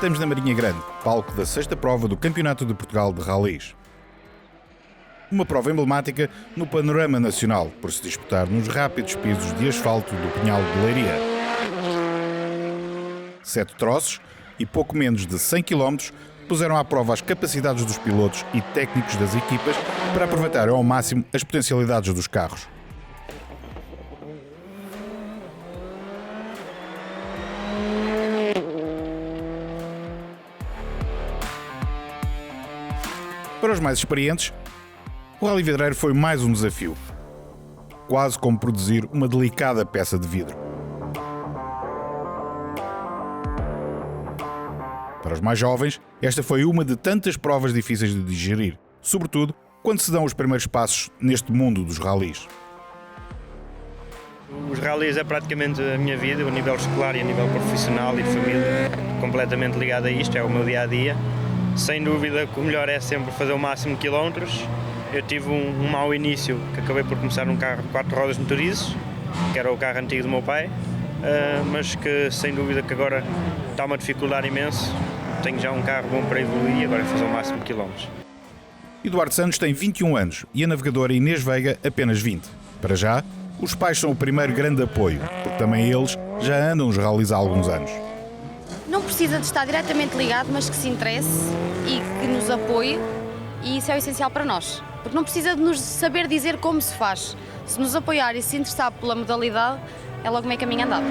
Estamos na Marinha Grande, palco da sexta prova do Campeonato de Portugal de Rallys. Uma prova emblemática no panorama nacional, por se disputar nos rápidos pisos de asfalto do Pinhal de Leiria. 7 troços e pouco menos de 100 km puseram à prova as capacidades dos pilotos e técnicos das equipas para aproveitar ao máximo as potencialidades dos carros. Para os mais experientes, o Rally Vidreiro foi mais um desafio, quase como produzir uma delicada peça de vidro. Para os mais jovens, esta foi uma de tantas provas difíceis de digerir, sobretudo quando se dão os primeiros passos neste mundo dos rallies. Os rallies é praticamente a minha vida, a nível escolar e a nível profissional e de família, completamente ligado a isto, é o meu dia-a-dia. Sem dúvida que o melhor é sempre fazer o máximo de quilómetros. Eu tive um mau início, que acabei por começar num carro de 4 rodas motorizes, que era o carro antigo do meu pai, mas que sem dúvida que agora está uma dificuldade imensa. Tenho já um carro bom para evoluir e agora é fazer o máximo de quilómetros. Eduardo Santos tem 21 anos e a navegadora Inês Veiga apenas 20. Para já, os pais são o primeiro grande apoio, porque também eles já andam nos rallies há alguns anos. Não precisa de estar diretamente ligado, mas que se interesse e que nos apoie, e isso é o essencial para nós. Porque não precisa de nos saber dizer como se faz. Se nos apoiar e se interessar pela modalidade, é logo meio caminho andado.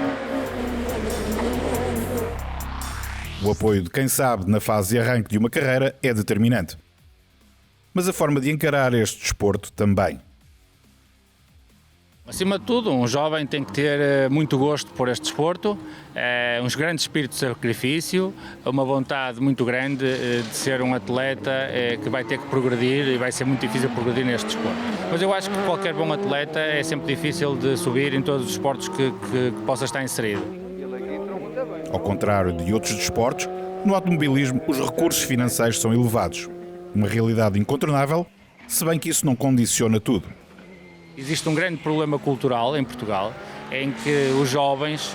O apoio de quem sabe na fase de arranque de uma carreira é determinante. Mas a forma de encarar este desporto também. Acima de tudo, um jovem tem que ter muito gosto por este desporto, um grande espírito de sacrifício, uma vontade muito grande de ser um atleta que vai ter que progredir e vai ser muito difícil progredir neste desporto. Mas eu acho que qualquer bom atleta é sempre difícil de subir em todos os desportos que possa estar inserido. Ao contrário de outros desportos, no automobilismo os recursos financeiros são elevados. Uma realidade incontornável, se bem que isso não condiciona tudo. Existe um grande problema cultural em Portugal, em que os jovens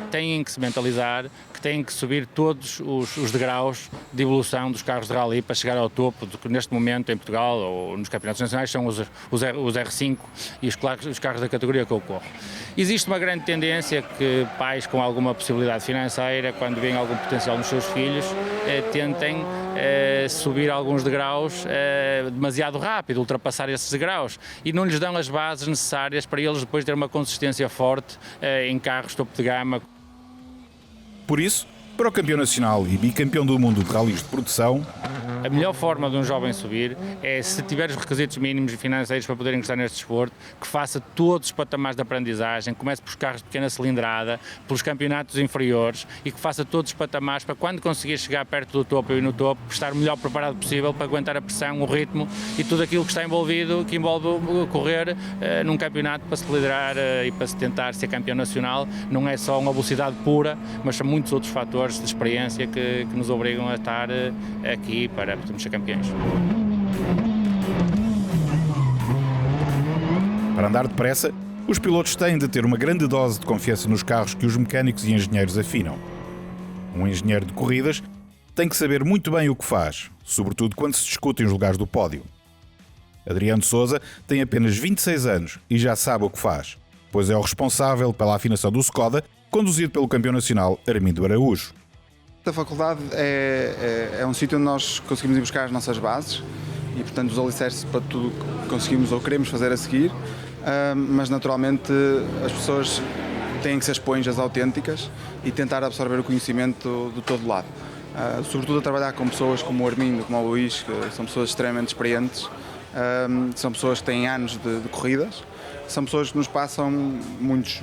têm que se mentalizar que têm que subir todos os degraus de evolução dos carros de rally para chegar ao topo, que neste momento em Portugal ou nos campeonatos nacionais são os R5 e os carros da categoria que eu corro. Existe uma grande tendência que pais com alguma possibilidade financeira, quando veem algum potencial nos seus filhos, tentem subir alguns degraus demasiado rápido, ultrapassar esses degraus, e não lhes dão as bases necessárias para eles depois ter uma consistência forte em carros topo de gama. Por isso, para o campeão nacional e bicampeão do mundo de rallies de produção, a melhor forma de um jovem subir é, se tiver os requisitos mínimos e financeiros para poder ingressar neste desporto, que faça todos os patamares de aprendizagem, comece pelos carros de pequena cilindrada, pelos campeonatos inferiores, e que faça todos os patamares para, quando conseguir chegar perto do topo e no topo, estar o melhor preparado possível para aguentar a pressão, o ritmo e tudo aquilo que está envolvido, que envolve correr num campeonato para se liderar e para se tentar ser campeão nacional. Não é só uma velocidade pura, mas são muitos outros fatores de experiência que nos obrigam a estar aqui para podermos ser campeões. Para andar depressa, os pilotos têm de ter uma grande dose de confiança nos carros que os mecânicos e engenheiros afinam. Um engenheiro de corridas tem que saber muito bem o que faz, sobretudo quando se discutem os lugares do pódio. Adriano Sousa tem apenas 26 anos e já sabe o que faz, pois é o responsável pela afinação do Skoda, conduzido pelo campeão nacional Armindo Araújo. A faculdade é um sítio onde nós conseguimos ir buscar as nossas bases e, portanto, os alicerces para tudo que conseguimos ou queremos fazer a seguir, mas naturalmente as pessoas têm que ser esponjas autênticas e tentar absorver o conhecimento de todo lado. Sobretudo a trabalhar com pessoas como o Armindo, como o Luís, que são pessoas extremamente experientes, são pessoas que têm anos de corridas. São pessoas que nos passam muitos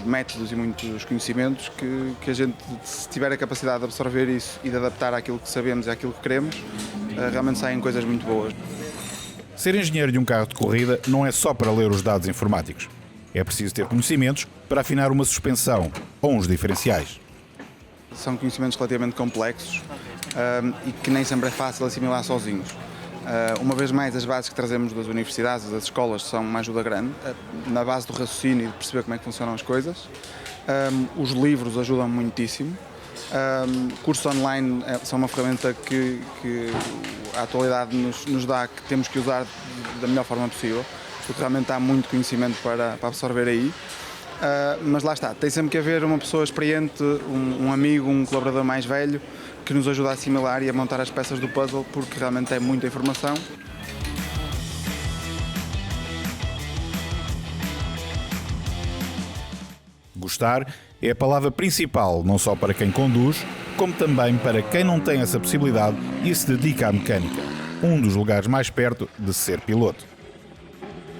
métodos e muitos conhecimentos que a gente, se tiver a capacidade de absorver isso e de adaptar àquilo que sabemos e àquilo que queremos, realmente saem coisas muito boas. Ser engenheiro de um carro de corrida não é só para ler os dados informáticos. É preciso ter conhecimentos para afinar uma suspensão ou uns diferenciais. São conhecimentos relativamente complexos e que nem sempre é fácil assimilar sozinhos. Uma vez mais, as bases que trazemos das universidades, das escolas, são uma ajuda grande, na base do raciocínio e de perceber como é que funcionam as coisas. Os livros ajudam muitíssimo. Cursos online são uma ferramenta que a atualidade nos dá, que temos que usar da melhor forma possível, porque realmente há muito conhecimento para absorver aí. Mas lá está, tem sempre que haver uma pessoa experiente, um amigo, um colaborador mais velho, que nos ajuda a assimilar e a montar as peças do puzzle, porque realmente é muita informação. Gostar é a palavra principal, não só para quem conduz, como também para quem não tem essa possibilidade e se dedica à mecânica, um dos lugares mais perto de ser piloto.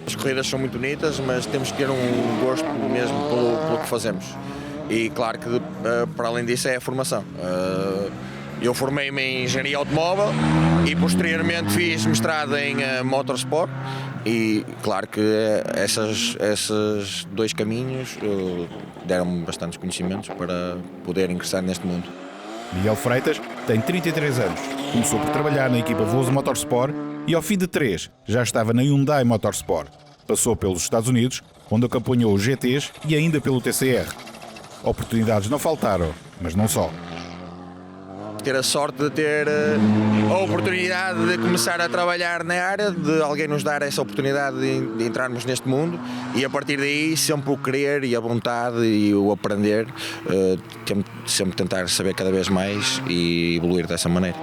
As corridas são muito bonitas, mas temos que ter um gosto mesmo pelo que fazemos. E claro que para além disso é a formação. Eu formei-me em engenharia automóvel e posteriormente fiz mestrado em motorsport e claro que esses dois caminhos deram-me bastantes conhecimentos para poder ingressar neste mundo. Miguel Freitas tem 33 anos, começou por trabalhar na equipa Veloso Motorsport e ao fim de 3 já estava na Hyundai Motorsport. Passou pelos Estados Unidos, onde acompanhou os GTs e ainda pelo TCR. Oportunidades não faltaram, mas não só. Ter a sorte de ter a oportunidade de começar a trabalhar na área, de alguém nos dar essa oportunidade de entrarmos neste mundo e a partir daí sempre o querer e a vontade e o aprender, sempre tentar saber cada vez mais e evoluir dessa maneira.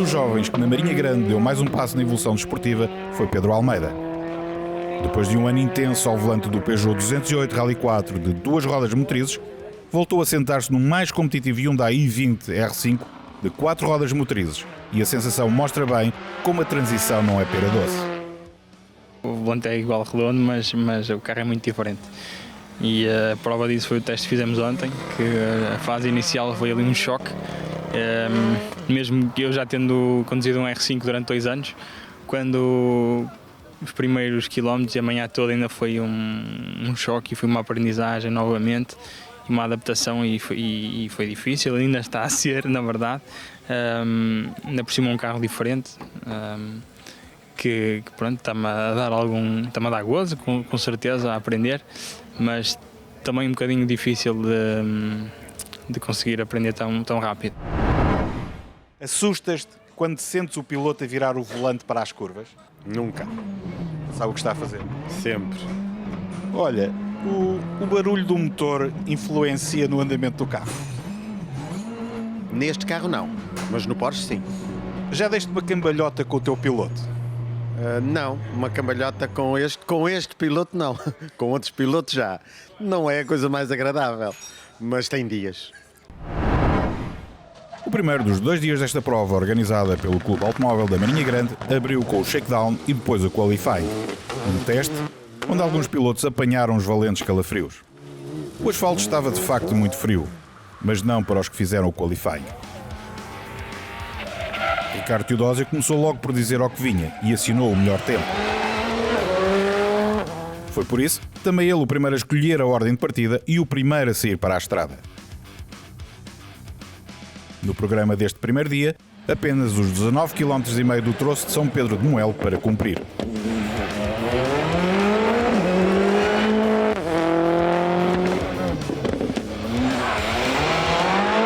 Jovens que na Marinha Grande deu mais um passo na evolução desportiva foi Pedro Almeida. Depois de um ano intenso ao volante do Peugeot 208 Rally 4 de 2 rodas motrizes, voltou a sentar-se no mais competitivo Hyundai i20 R5 de 4 rodas motrizes e a sensação mostra bem como a transição não é pera doce. O volante é igual redondo, mas o carro é muito diferente. E a prova disso foi o teste que fizemos ontem, que a fase inicial foi ali um choque. Mesmo que eu já tendo conduzido um R5 durante 2 anos, quando os primeiros quilómetros e a manhã toda ainda foi um choque e foi uma aprendizagem novamente, uma adaptação e foi difícil, ainda está a ser, na verdade. Ainda por cima um carro diferente, que pronto, está-me a dar gozo, com certeza, a aprender, mas também um bocadinho difícil de conseguir aprender tão rápido. Assustas-te quando sentes o piloto a virar o volante para as curvas? Nunca. Sabe o que está a fazer? Sempre. Olha, o barulho do motor influencia no andamento do carro? Neste carro não, mas no Porsche sim. Já deste uma cambalhota com o teu piloto? Não, uma cambalhota com este piloto não. Com outros pilotos já. Não é a coisa mais agradável, mas tem dias. O primeiro dos 2 dias desta prova, organizada pelo Clube Automóvel da Marinha Grande, abriu com o shakedown e depois o qualifying. Um teste onde alguns pilotos apanharam os valentes calafrios. O asfalto estava de facto muito frio, mas não para os que fizeram o qualifying. Ricardo Teodósio começou logo por dizer ao que vinha e assinou o melhor tempo. Foi por isso também ele o primeiro a escolher a ordem de partida e o primeiro a sair para a estrada. No programa deste primeiro dia, apenas os 19,5 km do troço de São Pedro de Moel para cumprir.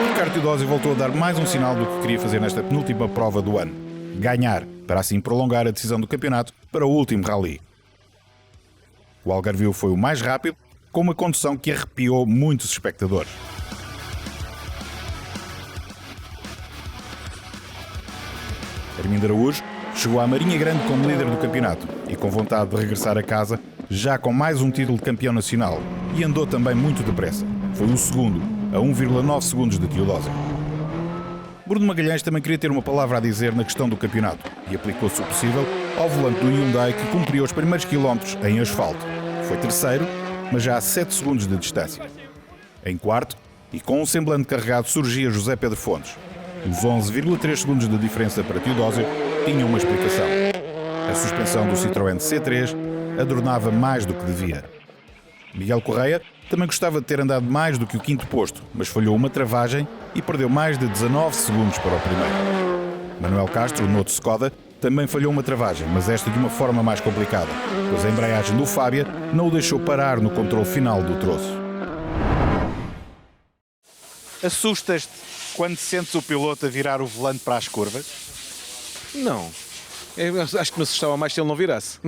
Ricardo Teodósio voltou a dar mais um sinal do que queria fazer nesta penúltima prova do ano. Ganhar, para assim prolongar a decisão do campeonato para o último rally. O Algarvio foi o mais rápido, com uma condução que arrepiou muitos espectadores. Armindo Araújo chegou à Marinha Grande como líder do campeonato e com vontade de regressar a casa, já com mais um título de campeão nacional, e andou também muito depressa. Foi o segundo, a 1,9 segundos de Teodósio. Bruno Magalhães também queria ter uma palavra a dizer na questão do campeonato e aplicou-se o possível ao volante do Hyundai, que cumpriu os primeiros quilómetros em asfalto. Foi terceiro, mas já a 7 segundos de distância. Em quarto, e com um semblante carregado, surgia José Pedro Fontes. Os 11,3 segundos de diferença para Teodósio tinha uma explicação. A suspensão do Citroën C3 adornava mais do que devia. Miguel Correia também gostava de ter andado mais do que o quinto posto, mas falhou uma travagem e perdeu mais de 19 segundos para o primeiro. Manuel Castro, no outro Skoda, também falhou uma travagem, mas esta de uma forma mais complicada, pois a embreagem do Fábia não o deixou parar no controle final do troço. Assustas-te quando sentes o piloto a virar o volante para as curvas? Não. Eu acho que me assustava mais se ele não virasse.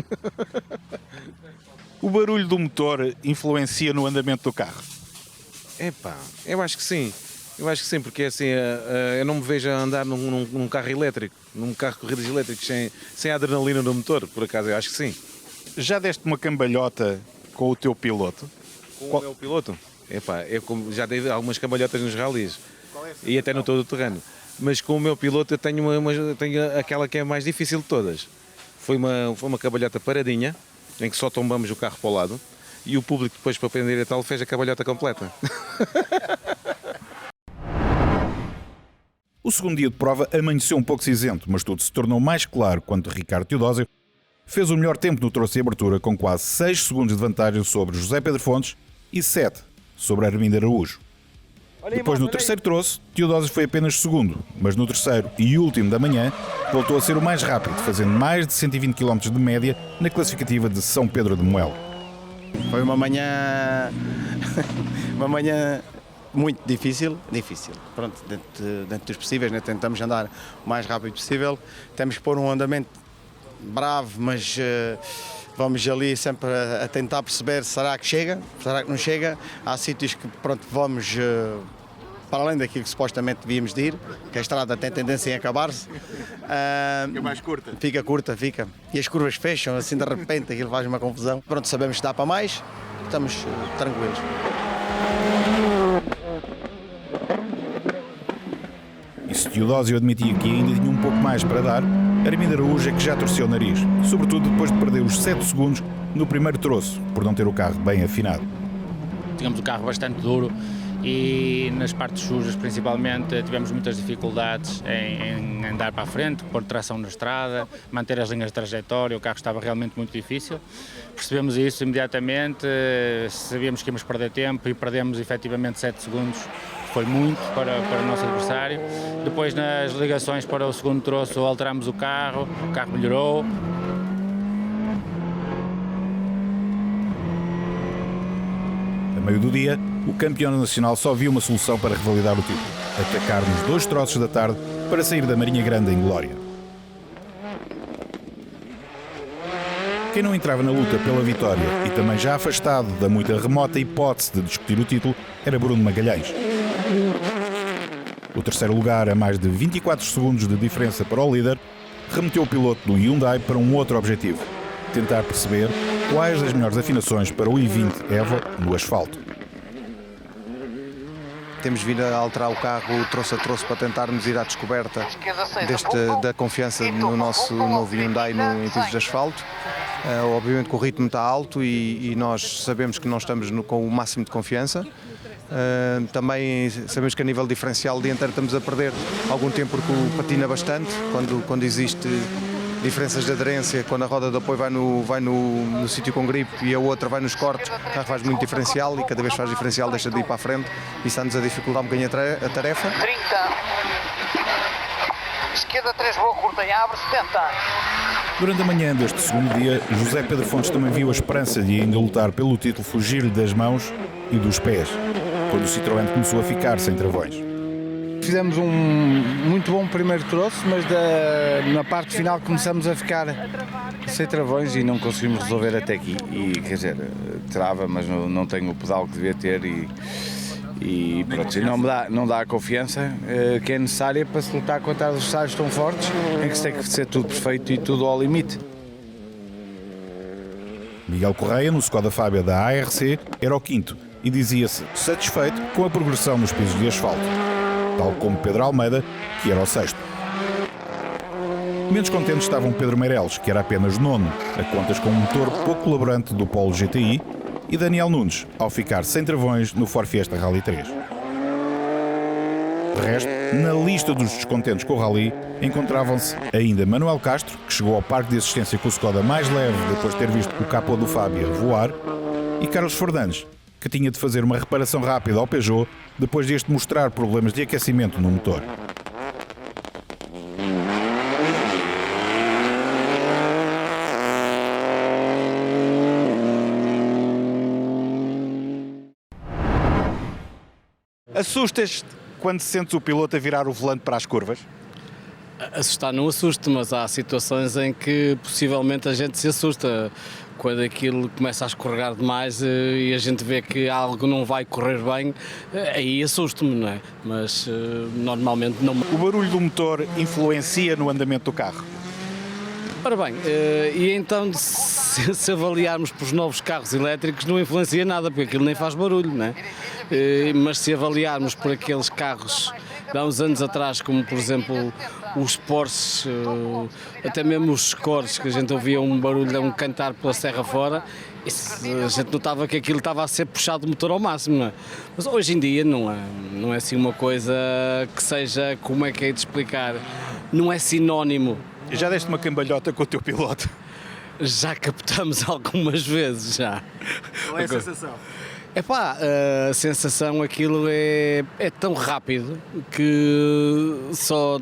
O barulho do motor influencia no andamento do carro? Epá, eu acho que sim. Eu acho que sim, porque assim, eu não me vejo a andar num carro elétrico, num carro de corridas elétricos, sem adrenalina no motor, por acaso, eu acho que sim. Já deste uma cambalhota com o teu piloto? Com o meu piloto? Epá, eu já dei algumas cambalhotas nos ralis e até no todo o terreno. Mas com o meu piloto eu tenho aquela que é a mais difícil de todas. Foi uma cambalhota paradinha, em que só tombamos o carro para o lado, e o público depois, para aprender a tal, fez a cambalhota completa. O segundo dia de prova amanheceu um pouco cinzento, mas tudo se tornou mais claro quando Ricardo Teodósio fez o melhor tempo no troço de abertura, com quase 6 segundos de vantagem sobre José Pedro Fontes e 7 sobre Armindo Araújo. Depois, no terceiro troço, Teodósio foi apenas segundo, mas no terceiro e último da manhã voltou a ser o mais rápido, fazendo mais de 120 km de média na classificativa de São Pedro de Moel. Foi uma manhã muito difícil. Pronto, dentro dos possíveis, né? Tentamos andar o mais rápido possível. Temos que pôr um andamento bravo, mas vamos ali sempre a tentar perceber, será que chega, será que não chega. Há sítios que, pronto, vamos para além daquilo que supostamente devíamos de ir, que a estrada tem tendência em acabar-se. Fica mais curta. Fica curta. E as curvas fecham, assim de repente, aquilo faz uma confusão. Pronto, sabemos que dá para mais, estamos tranquilos. E se Teodósio admitia que ainda tinha um pouco mais para dar, Armindo Araújo é que já torceu o nariz, sobretudo depois de perder os 7 segundos no primeiro troço, por não ter o carro bem afinado. Tínhamos o carro bastante duro e nas partes sujas principalmente tivemos muitas dificuldades em andar para a frente, pôr tração na estrada, manter as linhas de trajetória, o carro estava realmente muito difícil. Percebemos isso imediatamente, sabíamos que íamos perder tempo e perdemos efetivamente 7 segundos, foi muito para o nosso adversário. Depois nas ligações para o segundo troço alterámos o carro melhorou. A meio do dia, o campeão nacional só viu uma solução para revalidar o título: atacar nos 2 troços da tarde para sair da Marinha Grande em glória. Quem não entrava na luta pela vitória e também já afastado da muita remota hipótese de discutir o título era Bruno Magalhães. O terceiro lugar, a mais de 24 segundos de diferença para o líder, remeteu o piloto do Hyundai para um outro objetivo: tentar perceber quais as melhores afinações para o i20 Evo no asfalto. Temos vindo a alterar o carro troço a troço para tentarmos ir à descoberta da confiança no nosso novo Hyundai em pisos de asfalto. Obviamente que o ritmo está alto e nós sabemos que não estamos com o máximo de confiança. Também sabemos que a nível diferencial dianteiro estamos a perder algum tempo porque o patina bastante quando existe diferenças de aderência, quando a roda de apoio vai no sítio com gripe e a outra vai nos cortes, o carro faz muito diferencial e cada vez faz diferencial deixa de ir para a frente e está-nos a dificultar um bocadinho a tarefa. 30, esquerda 3, boa curta e abre 70. Durante a manhã deste segundo dia, José Pedro Fontes também viu a esperança de ainda lutar pelo título fugir-lhe das mãos e dos pés, quando o Citroën começou a ficar sem travões. Fizemos um muito bom primeiro troço, mas na parte final começamos a ficar sem travões e não conseguimos resolver até aqui. E quer dizer, trava, mas não tenho o pedal que devia ter e pronto, não dá a confiança que é necessária para se lutar contra adversários tão fortes, em que se tem que ser tudo perfeito e tudo ao limite. Miguel Correia, no Skoda Fábia da ARC, era o quinto e dizia-se satisfeito com a progressão nos pisos de asfalto, tal como Pedro Almeida, que era o sexto. Menos contentes estavam Pedro Meireles, que era apenas nono, a contas com um motor pouco colaborante do Polo GTI, e Daniel Nunes, ao ficar sem travões no Ford Fiesta Rally 3. De resto, na lista dos descontentes com o Rally encontravam-se ainda Manuel Castro, que chegou ao parque de assistência com o Skoda mais leve depois de ter visto o capô do Fábia voar, e Carlos Fernandes, que tinha de fazer uma reparação rápida ao Peugeot depois deste mostrar problemas de aquecimento no motor. Assustas-te quando sentes o piloto a virar o volante para as curvas? Assustar não assusta, mas há situações em que possivelmente a gente se assusta. Quando aquilo começa a escorregar demais e a gente vê que algo não vai correr bem, aí assusto-me, não é? Mas normalmente não. O barulho do motor influencia no andamento do carro? Ora bem, e então se avaliarmos para os novos carros elétricos não influencia nada, porque aquilo nem faz barulho, não é? Mas se avaliarmos por aqueles carros de há uns anos atrás, como por exemplo os Porsches, até mesmo os Scores, que a gente ouvia um barulho, um cantar pela serra fora, a gente notava que aquilo estava a ser puxado o motor ao máximo, não é? Mas hoje em dia não é assim uma coisa que seja, como é que é de explicar, não é sinónimo. Já deste uma cambalhota com o teu piloto? Já captamos algumas vezes, já. Qual é a sensação? Epá, a sensação, aquilo é tão rápido que só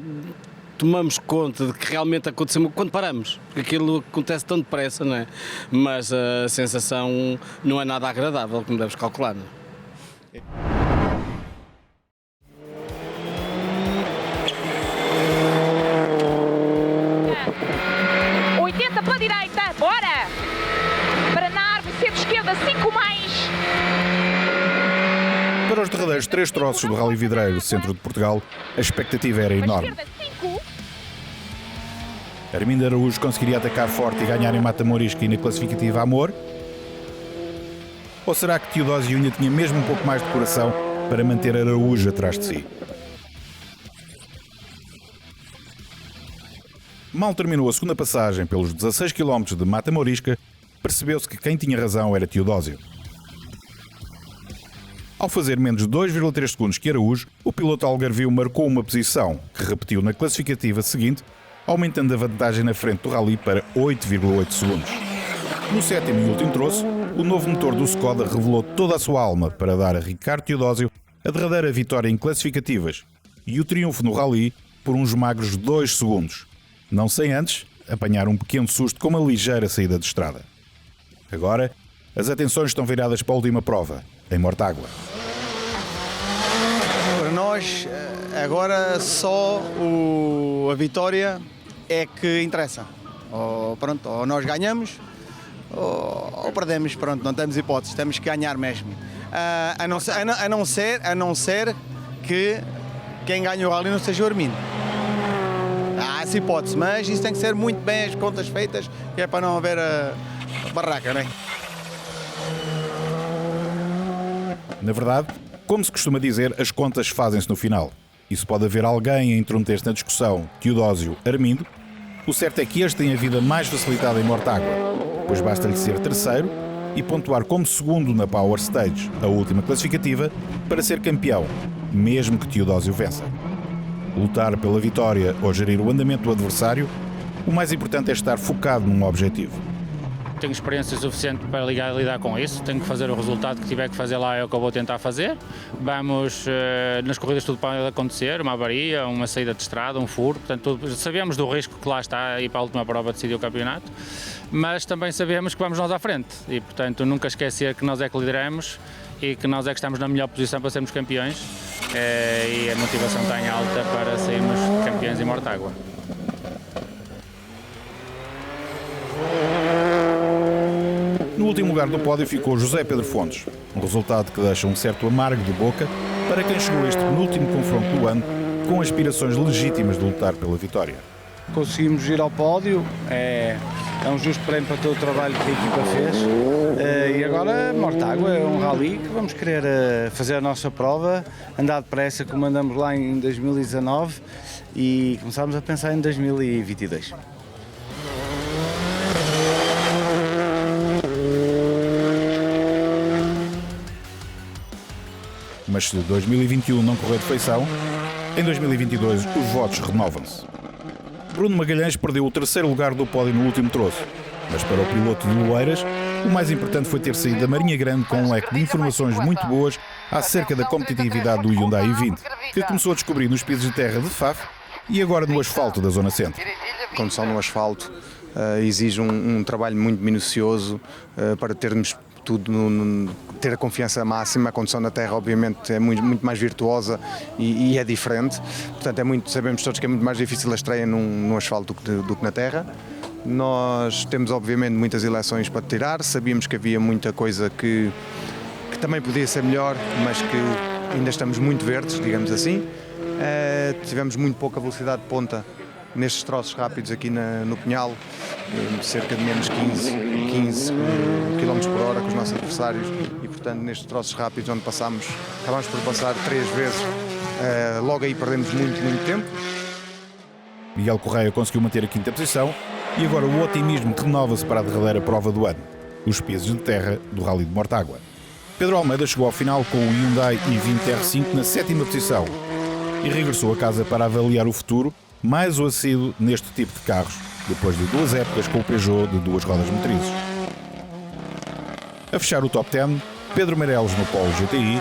tomamos conta de que realmente aconteceu quando paramos, porque aquilo acontece tão depressa, não é? Mas a sensação não é nada agradável, como deves calcular, não é? 80 pela direita, bora! Para na árvore, centro esquerda, 5 mais. Para os derradeiros 3 troços do Rally Vidreiro, centro de Portugal, a expectativa era enorme. Armindo Araújo conseguiria atacar forte e ganhar em Mata Morisca e na classificativa Amor? Ou será que Teodósio ainda tinha mesmo um pouco mais de coração para manter Araújo atrás de si? Mal terminou a segunda passagem pelos 16 km de Mata Morisca, percebeu-se que quem tinha razão era Teodósio. Ao fazer menos de 2,3 segundos que Araújo, o piloto algarvio marcou uma posição que repetiu na classificativa seguinte, aumentando a vantagem na frente do Rally para 8,8 segundos. No sétimo e último troço, o novo motor do Skoda revelou toda a sua alma para dar a Ricardo Teodósio a derradeira vitória em classificativas e o triunfo no Rally por uns magros 2 segundos, não sem antes apanhar um pequeno susto com uma ligeira saída de estrada. Agora, as atenções estão viradas para a última prova, em Mortágua. Para nós, agora só a vitória é que interessa. Ou nós ganhamos ou perdemos, pronto, não temos hipóteses, temos que ganhar mesmo. A não ser que quem ganha o Rally não seja o Armindo. Há essa hipótese, mas isso tem que ser muito bem as contas feitas, que é para não haver a barraca, não é? Na verdade, como se costuma dizer, as contas fazem-se no final. E se pode haver alguém a intrometer-se na discussão Teodósio-Armindo, o certo é que este tem a vida mais facilitada em Mortágua, pois basta-lhe ser terceiro e pontuar como segundo na Power Stage, a última classificativa, para ser campeão, mesmo que Teodósio vença. Lutar pela vitória ou gerir o andamento do adversário, o mais importante é estar focado num objetivo. Tenho experiência suficiente para lidar com isso, tenho que fazer o resultado que tiver que fazer lá, é o que eu vou tentar fazer. Vamos, nas corridas tudo pode acontecer, uma avaria, uma saída de estrada, um furo, portanto sabemos do risco que lá está e para a última prova decidir o campeonato, mas também sabemos que vamos nós à frente e portanto nunca esquecer que nós é que lideramos e que nós é que estamos na melhor posição para sermos campeões e a motivação está em alta para sairmos campeões em Mortágua. No último lugar do pódio ficou José Pedro Fontes, um resultado que deixa um certo amargo de boca para quem chegou a este penúltimo confronto do ano com aspirações legítimas de lutar pela vitória. Conseguimos ir ao pódio, é um justo prémio para todo o trabalho que a equipa fez e agora Mortágua é um rally que vamos querer fazer a nossa prova, andar depressa como andamos lá em 2019 e começámos a pensar em 2022. Mas se 2021 não correr de feição, Em 2022, os votos renovam-se. Bruno Magalhães perdeu o terceiro lugar do pódio no último troço, mas para o piloto de Oeiras, o mais importante foi ter saído da Marinha Grande com um leque de informações muito boas acerca da competitividade do Hyundai i20, que começou a descobrir nos pisos de terra de Faf e agora no asfalto da Zona Centro. A condução no asfalto exige um trabalho muito minucioso para termos tudo, ter a confiança máxima. A condução na terra, obviamente, é muito mais virtuosa e é diferente. Portanto, sabemos todos que é muito mais difícil a estreia no asfalto do que na terra. Nós temos, obviamente, muitas eleições para tirar. Sabíamos que havia muita coisa que também podia ser melhor, mas que ainda estamos muito verdes, digamos assim. Tivemos muito pouca velocidade de ponta nestes troços rápidos aqui no Pinhal, cerca de menos 15 km por hora com os nossos adversários, e portanto nestes troços rápidos onde acabámos por passar 3 vezes, logo aí perdemos muito tempo. Miguel Correia conseguiu manter a 5ª posição e agora o otimismo renova-se para a derradeira prova do ano, os pisos de terra do Rally de Mortágua. Pedro Almeida chegou ao final com o Hyundai i20 R5 na 7ª posição e regressou a casa para avaliar o futuro mais o assíduo neste tipo de carros, depois de 2 épocas com o Peugeot de 2 rodas motrizes. A fechar o top 10, Pedro Meireles no Polo GTI,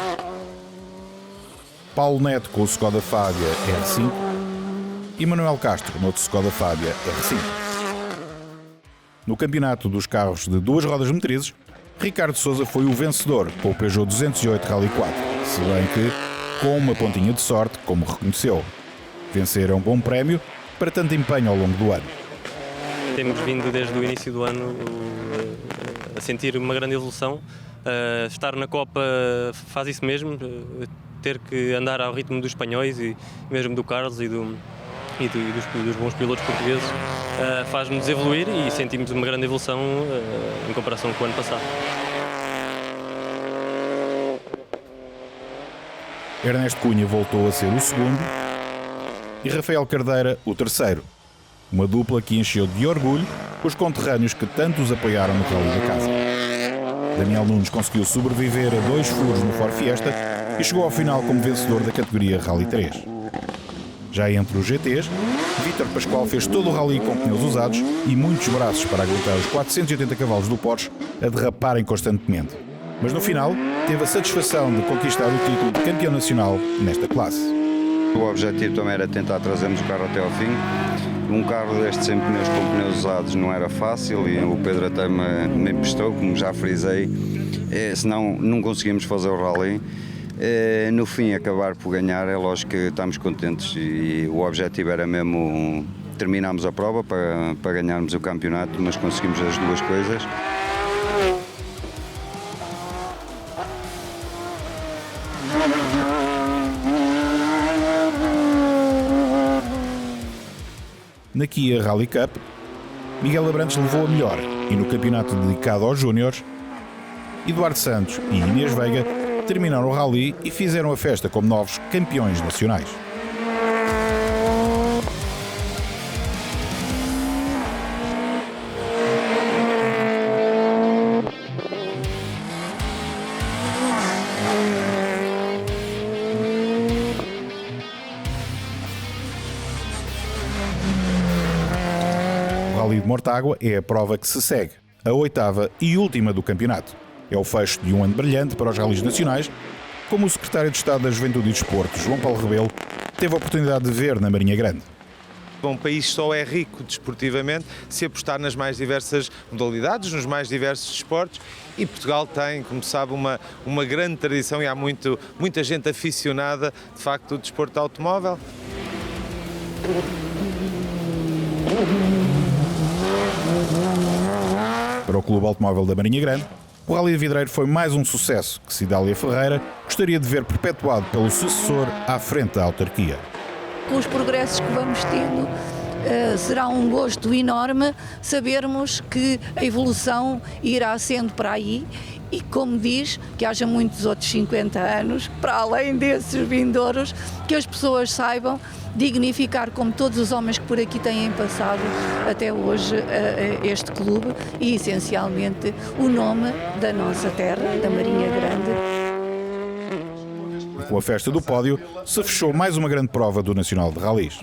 Paulo Neto com o Skoda Fabia R5 e Manuel Castro no outro Skoda Fabia R5. No campeonato dos carros de 2 rodas motrizes, Ricardo Sousa foi o vencedor com o Peugeot 208 Rally 4, se bem que com uma pontinha de sorte, como reconheceu. Vencer é um bom prémio para tanto empenho ao longo do ano. Temos vindo desde o início do ano a sentir uma grande evolução. Estar na Copa faz isso mesmo, ter que andar ao ritmo dos espanhóis e mesmo do Carlos e dos bons pilotos portugueses faz-nos evoluir e sentimos uma grande evolução em comparação com o ano passado. Ernesto Cunha voltou a ser o segundo e Rafael Cardeira o terceiro. Uma dupla que encheu de orgulho os conterrâneos que tanto os apoiaram no Rally da casa. Daniel Nunes conseguiu sobreviver a 2 furos no Ford Fiesta e chegou ao final como vencedor da categoria Rally 3. Já entre os GTs, Vítor Pascoal fez todo o rally com pneus usados e muitos braços para aguentar os 480 cavalos do Porsche a derraparem constantemente. Mas no final, teve a satisfação de conquistar o título de campeão nacional nesta classe. O objetivo também era tentar trazermos o carro até ao fim. Um carro deste sem pneus com pneus usados não era fácil e o Pedro até me emprestou, como já frisei, senão não conseguimos fazer o rally. No fim, acabar por ganhar, é lógico que estamos contentes e o objetivo era mesmo terminarmos a prova para ganharmos o campeonato, mas conseguimos as duas coisas. Na Kia Rally Cup, Miguel Abrantes levou a melhor e no campeonato dedicado aos júniores, Eduardo Santos e Inês Veiga terminaram o rally e fizeram a festa como novos campeões nacionais. O Rally de Mortágua é a prova que se segue, a 8ª e última do campeonato. É o fecho de um ano brilhante para os rallies nacionais, como o secretário de Estado da Juventude e Desporto, João Paulo Rebelo, teve a oportunidade de ver na Marinha Grande. Um país só é rico desportivamente se apostar nas mais diversas modalidades, nos mais diversos desportos, e Portugal tem, como sabe, uma grande tradição e há muita gente aficionada, de facto, do desporto automóvel. Para o Clube Automóvel da Marinha Grande, o Rally de Vidreiro foi mais um sucesso que Cidália Ferreira gostaria de ver perpetuado pelo sucessor à frente da autarquia. Com os progressos que vamos tendo, será um gosto enorme sabermos que a evolução irá sendo para aí e, como diz, que haja muitos outros 50 anos, para além desses vindouros, que as pessoas saibam dignificar, como todos os homens que por aqui têm passado até hoje, este clube e, essencialmente, o nome da nossa terra, da Marinha Grande. Com a festa do pódio, se fechou mais uma grande prova do Nacional de Rallys.